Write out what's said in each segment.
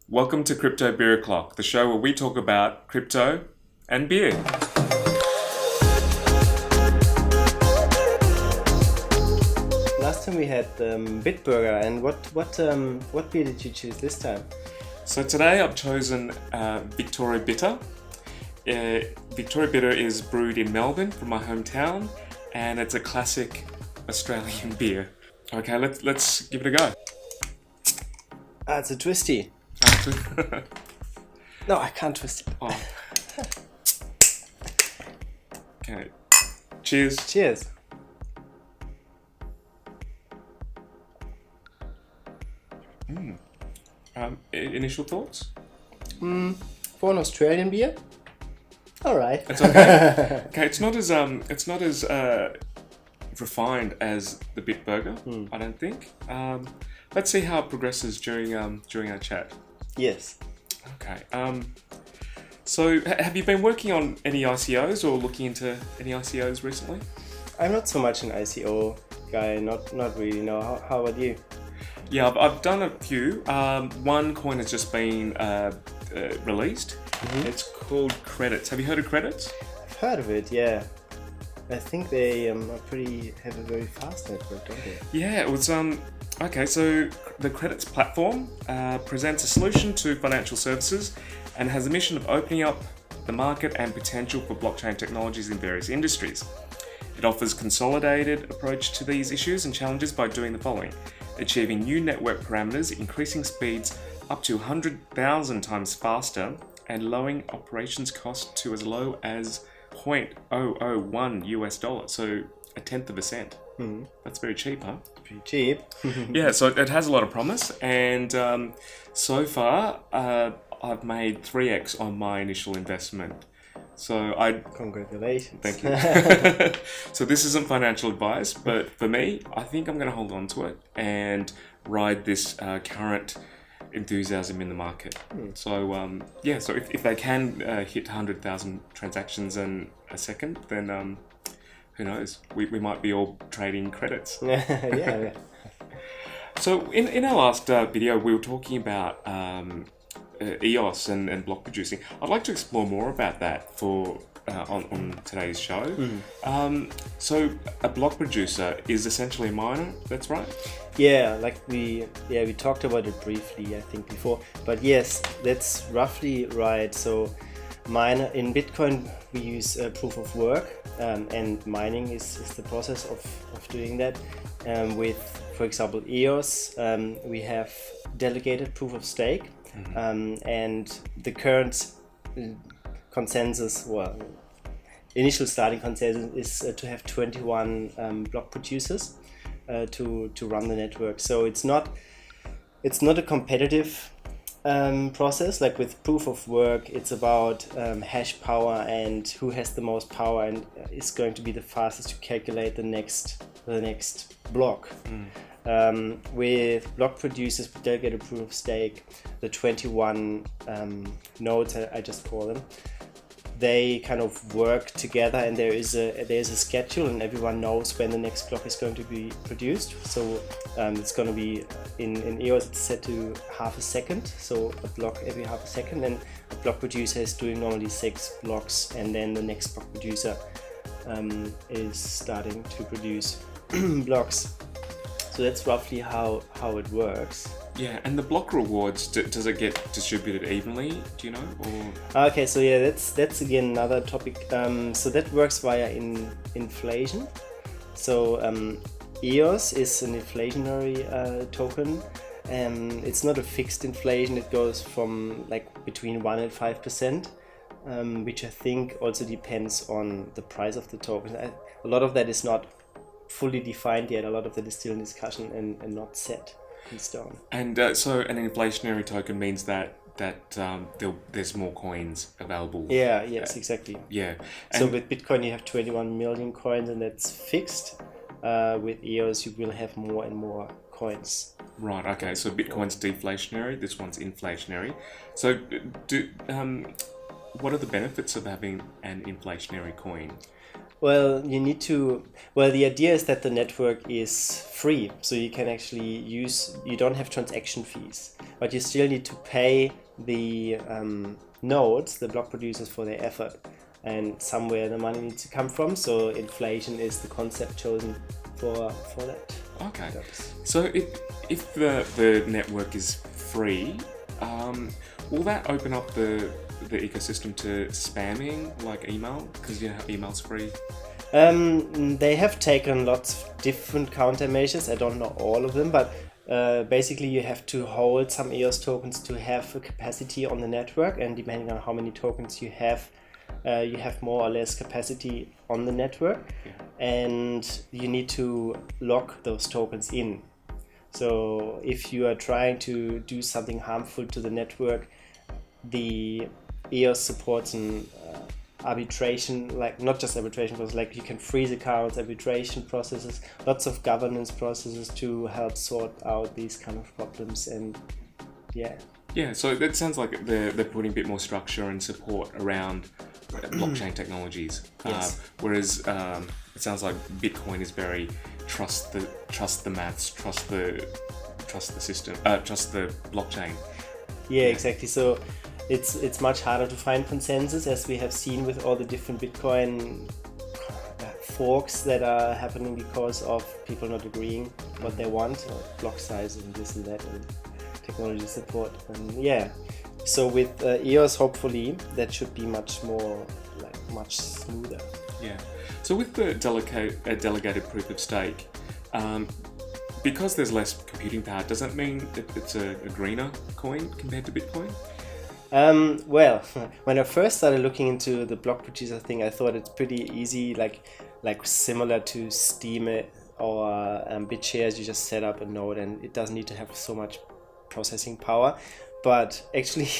Welcome to Crypto Beer O'Clock, the show where we talk about crypto and beer. Last time we had Vic Bitter, and what beer did you choose this time? So today I've chosen Victoria Bitter. Victoria Bitter is brewed in Melbourne, from my hometown, and it's a classic Australian beer. Okay, let's give it a go. It's a twisty. No, I can't twist it. Oh. Okay. Cheers. Cheers. Initial thoughts? For an Australian beer? Alright. It's okay. Okay, it's not as refined as the Bitburger, I don't think. Let's see how it progresses during our chat. Yes. Okay. So have you been working on any ICOs or looking into any ICOs recently? I'm not so much an ICO guy, not really, no. How about you? Yeah, I've done a few. One coin has just been released. It's called Credits. Have you heard of Credits? I've heard of it, yeah. I think they have a very fast network, don't they? Yeah, it was okay, so the Credits platform presents a solution to financial services and has a mission of opening up the market and potential for blockchain technologies in various industries. It offers consolidated approach to these issues and challenges by doing the following: achieving new network parameters, increasing speeds up to 100,000 times faster, and lowering operations cost to as low as $0.001 so a tenth of a cent. That's very cheap, huh? Pretty cheap. Yeah, so it has a lot of promise, and so far I've made 3x on my initial investment. So Congratulations. Thank you. So this isn't financial advice, but for me, I think I'm going to hold on to it and ride this current enthusiasm in the market. So yeah, so if they can hit 100,000 transactions in a second, then who knows? We might be all trading credits. Yeah. So in our last video, we were talking about EOS and block producing. I'd like to explore more about that for on today's show. So a block producer is essentially a miner, that's right? Yeah, we talked about it briefly, I think, before. But yes, that's roughly right. So miner in Bitcoin, we use proof of work, and mining is the process of doing that. With, for example, EOS, we have delegated proof of stake, and the current consensus, initial starting consensus is to have 21 block producers to run the network. So it's not a competitive process. Like with proof of work, it's about hash power and who has the most power and is going to be the fastest to calculate the next block. With block producers with delegated proof of stake, the 21 nodes, I just call them, they kind of work together, and there's a schedule, and everyone knows when the next block is going to be produced. So it's going to be in EOS, it's set to half a second, so a block every half a second, and a block producer is doing normally 6 blocks, and then the next block producer is starting to produce blocks. So that's roughly how it works. Yeah, and the block rewards, does it get distributed evenly, do you know? Or? Okay, so yeah, that's again another topic. So that works via inflation. So EOS is an inflationary token. It's not a fixed inflation. It goes from like between 1% and 5%, which I think also depends on the price of the token. A lot of that is not fully defined yet. A lot of that is still in discussion and not set in stone. And so an inflationary token means that there's more coins available. Yeah, yes, exactly. Yeah. So And with Bitcoin you have 21 million coins, and that's fixed. With EOS you will have more and more coins. right, okay, so Bitcoin's deflationary, this one's inflationary. So what are the benefits of having an inflationary coin? Well, you need to. Well, the idea is that the network is free, so you can actually use. You don't have transaction fees, but you still need to pay the nodes, the block producers, for their effort, and somewhere the money needs to come from. So inflation is the concept chosen for that. Okay. purpose. So if the network is free, will that open up the ecosystem to spamming, like email? Because email's free. They have taken lots of different countermeasures. I don't know all of them, but basically you have to hold some EOS tokens to have a capacity on the network, and depending on how many tokens you have more or less capacity on the network, and you need to lock those tokens in. So if you are trying to do something harmful to the network, the EOS supports an arbitration, like not just arbitration process, like you can freeze accounts, arbitration processes, lots of governance processes to help sort out these kind of problems. And Yeah, so that sounds like they're putting a bit more structure and support around blockchain technologies. Yes. Whereas it sounds like Bitcoin is very trust the maths, trust the system, trust the blockchain. Yeah, exactly. So it's much harder to find consensus, as we have seen with all the different Bitcoin forks that are happening because of people not agreeing what they want, or block size and this and that, and technology support. And so with EOS, hopefully that should be much smoother. Yeah. So with the delegated proof of stake, because there's less computing power, does that mean that it's a greener coin compared to Bitcoin? Well, when I first started looking into the block producer thing, I thought it's pretty easy, like similar to Steam or BitShares. You just set up a node and it doesn't need to have so much processing power. But actually,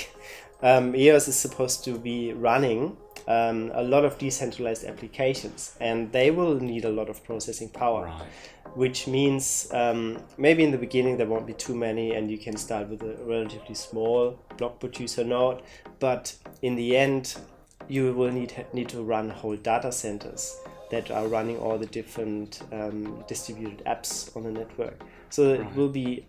EOS is supposed to be running a lot of decentralized applications, and they will need a lot of processing power. Right. Which means maybe in the beginning there won't be too many, and you can start with a relatively small block producer node, but in the end you will need to run whole data centers that are running all the different distributed apps on the network. So it will be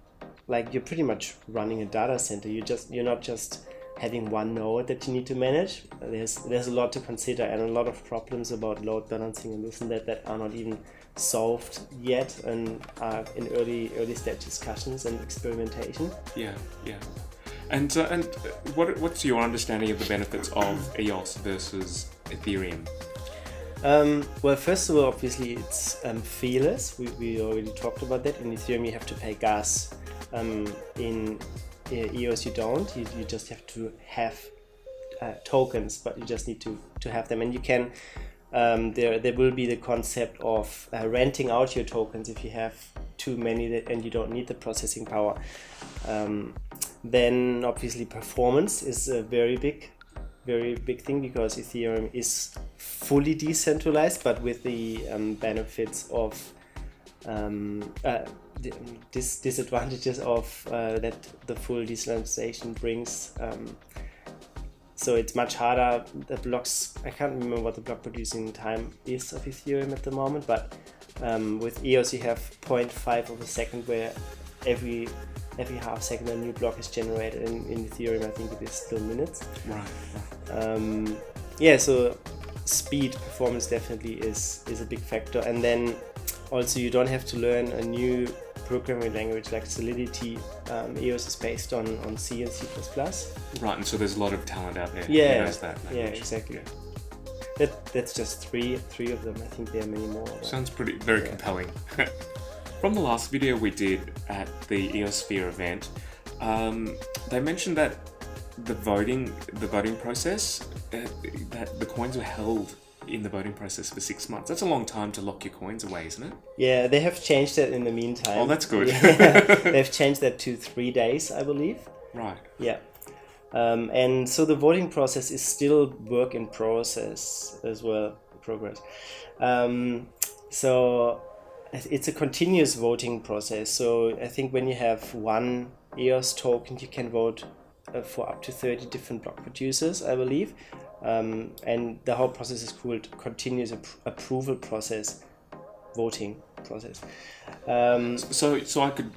like you're pretty much running a data center. You're not just having one node that you need to manage. There's a lot to consider, and a lot of problems about load balancing and this and that are not even solved yet, and are in early stage discussions and experimentation. Yeah. And what's your understanding of the benefits of EOS versus Ethereum? Well, first of all, obviously it's feeless. We already talked about that. In Ethereum you have to pay gas. In EOS you don't. You just have to have tokens, but you just need to have them, and you can there will be the concept of renting out your tokens if you have too many and you don't need the processing power. Then obviously performance is a very big thing, because Ethereum is fully decentralized, but with the benefits of disadvantages of that the full decentralization brings. So it's much harder. The blocks, I can't remember what the block producing time is of Ethereum at the moment, but with EOS you have 0.5 of a second, where every half second a new block is generated. In Ethereum I think it is still minutes. Right. So speed, performance definitely is a big factor. And then also you don't have to learn a new programming language like Solidity. EOS is based on C and C++. Right, and so there's a lot of talent out there. Yeah, who knows that language. Yeah, exactly. That's just three of them. I think there are many more. Sounds very compelling. From the last video we did at the EOSphere event, they mentioned that the voting process, that the coins were held in the voting process for 6 months. That's a long time to lock your coins away, isn't it? Yeah, they have changed that in the meantime. Oh, that's good. They've changed that to 3 days, I believe. Right. Yeah. And so the voting process is still work in progress as well. So it's a continuous voting process. So I think when you have one EOS token, you can vote for up to 30 different block producers, I believe. And the whole process is called continuous approval process, voting process. So I could,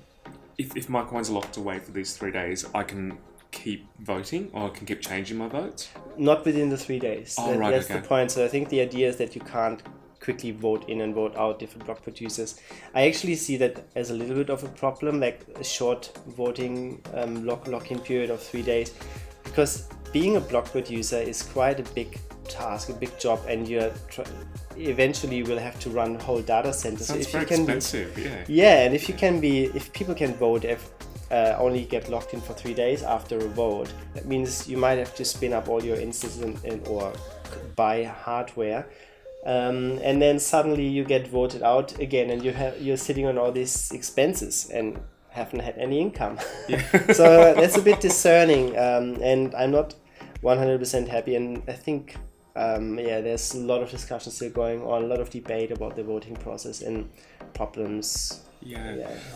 if my coins are locked away for these 3 days, I can keep voting, or I can keep changing my votes? Not within the 3 days. That's okay. the point. So I think the idea is that you can't quickly vote in and vote out different block producers. I actually see that as a little bit of a problem, like a short voting lock-in period of 3 days, because being a block producer is quite a big task, a big job, and you eventually will have to run whole data centers. Sounds so very expensive, and if people can vote, only get locked in for 3 days after a vote, that means you might have to spin up all your instances or buy hardware. And then suddenly you get voted out again, and you're sitting on all these expenses and haven't had any income. So that's a bit discerning, and I'm not 100% happy. And I think there's a lot of discussion still going on, a lot of debate about the voting process and problems.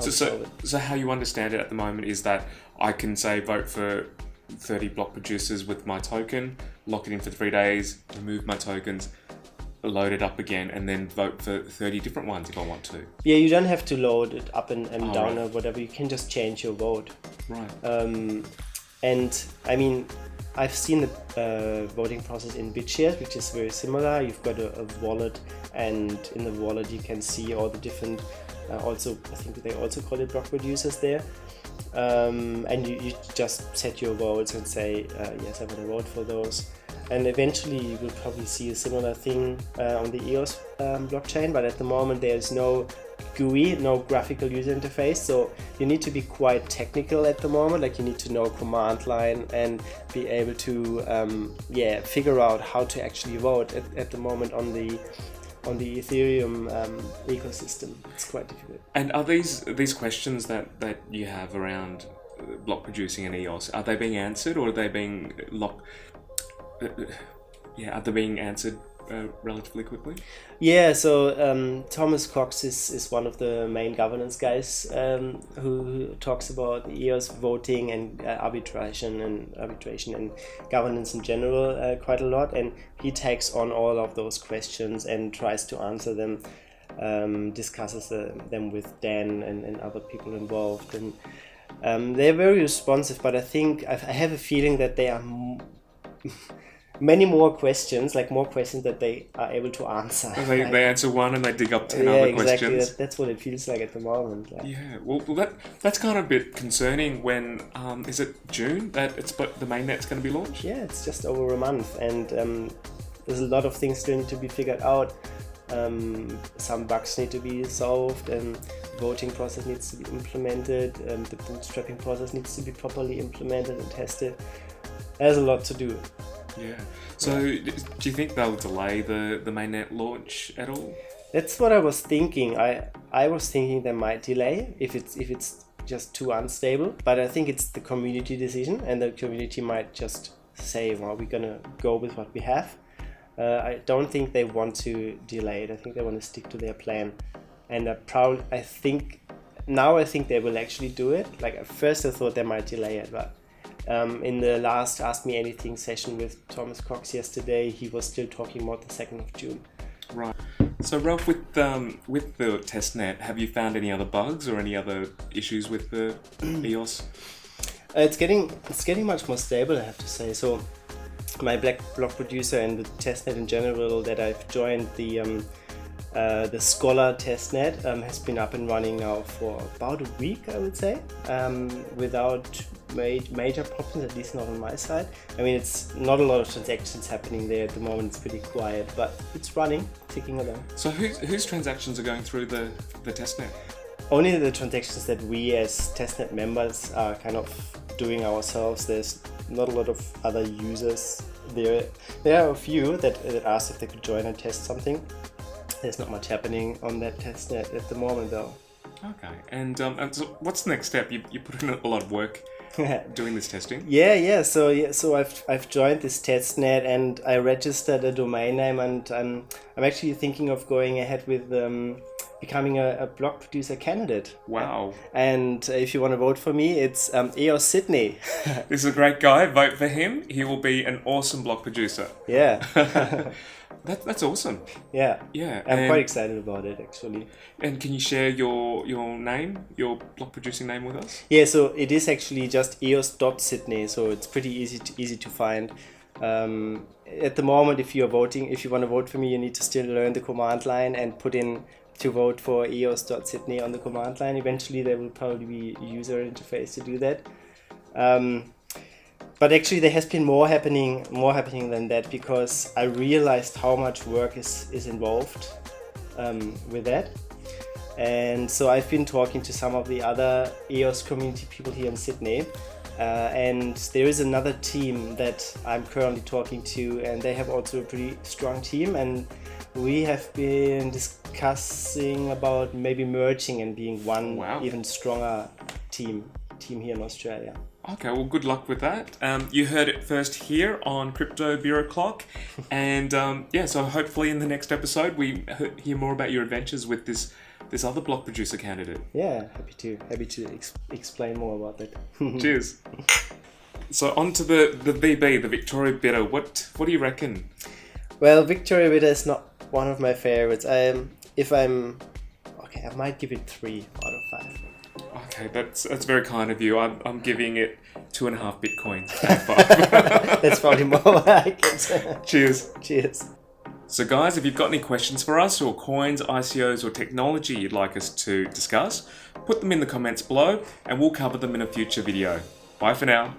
So how you understand it at the moment is that I can say vote for 30 block producers with my token, lock it in for 3 days, remove my tokens, load it up again, and then vote for 30 different ones if I want to. Yeah, you don't have to load it up and down or whatever. You can just change your vote. Right. And I mean, I've seen the voting process in BitShares, which is very similar. You've got a wallet, and in the wallet you can see all the different, also I think they also call it block producers there. And you just set your votes and say, yes, I want to vote for those. And eventually you will probably see a similar thing on the EOS blockchain, but at the moment there's no GUI, no graphical user interface, so you need to be quite technical at the moment. Like, you need to know command line and be able to figure out how to actually vote at the moment on the Ethereum ecosystem. It's quite difficult. And are these questions that you have around block producing and EOS, are they being answered, or are they being are they being answered relatively quickly? Yeah, so Thomas Cox is one of the main governance guys who talks about EOS voting and arbitration and governance in general quite a lot, and he takes on all of those questions and tries to answer them, discusses them with Dan and other people involved, and they're very responsive, but I think I have a feeling that they are many more questions, like more questions that they are able to answer. They answer one and they dig up 10 other exactly. questions. That's what it feels like at the moment. Yeah, well that's kind of a bit concerning when, is it June that the mainnet's going to be launched? Yeah, it's just over a month, and there's a lot of things still need to be figured out. Some bugs need to be solved, and the voting process needs to be implemented, the bootstrapping process needs to be properly implemented and tested. There's a lot to do. Yeah. So do you think they'll delay the mainnet launch at all? That's what I was thinking. I was thinking they might delay if it's just too unstable, but I think it's the community decision, and the community might just say, well, we're gonna go with what we have. I don't think they want to delay it. I think they want to stick to their plan, and I think they will actually do it. Like, at first I thought they might delay it, but in the last Ask Me Anything session with Thomas Cox yesterday, he was still talking about the 2nd of June. Right. So Ralph, with the testnet, have you found any other bugs or any other issues with the EOS? It's getting much more stable, I have to say. So my block producer and the testnet in general that I've joined, the Scholar testnet, has been up and running now for about a week, I would say, without major problems, at least not on my side. I mean, it's not a lot of transactions happening there at the moment. It's pretty quiet, but it's running, ticking along. So whose transactions are going through the testnet? Only the transactions that we as testnet members are kind of doing ourselves. There's not a lot of other users there. There are a few that asked if they could join and test something. There's not much happening on that testnet at the moment, though. Okay, and so what's the next step? You put in a lot of work doing this testing. Yeah. So I've joined this testnet, and I registered a domain name, and I'm actually thinking of going ahead with becoming a block producer candidate. Wow. And if you want to vote for me, it's EOS Sydney. This is a great guy. Vote for him. He will be an awesome block producer. Yeah. That's awesome. Yeah. Yeah. I'm quite excited about it, actually. And can you share your name, your block producing name with us? Yeah, so it is actually just EOS.Sydney, so it's pretty easy to find. At the moment, if you want to vote for me, you need to still learn the command line and put in to vote for EOS.Sydney on the command line. Eventually, there will probably be a user interface to do that. But actually, there has been more happening than that, because I realized how much work is involved with that. And so I've been talking to some of the other EOS community people here in Sydney. And there is another team that I'm currently talking to, and they have also a pretty strong team, and we have been discussing about maybe merging and being one even stronger team here in Australia. Okay, well, good luck with that. You heard it first here on Crypto Bureau Clock, and so hopefully in the next episode we hear more about your adventures with this other block producer candidate. Yeah, happy to explain more about that. Cheers. So on to the VB, the Victoria Bitter. What do you reckon? Well, Victoria Bitter is not one of my favorites. I might give it 3 out of 5. Okay, that's very kind of you. I'm giving it 2.5 Bitcoins out of 5. That's probably more like it. Cheers. Cheers. So guys, if you've got any questions for us, or coins, ICOs, or technology you'd like us to discuss, put them in the comments below and we'll cover them in a future video. Bye for now.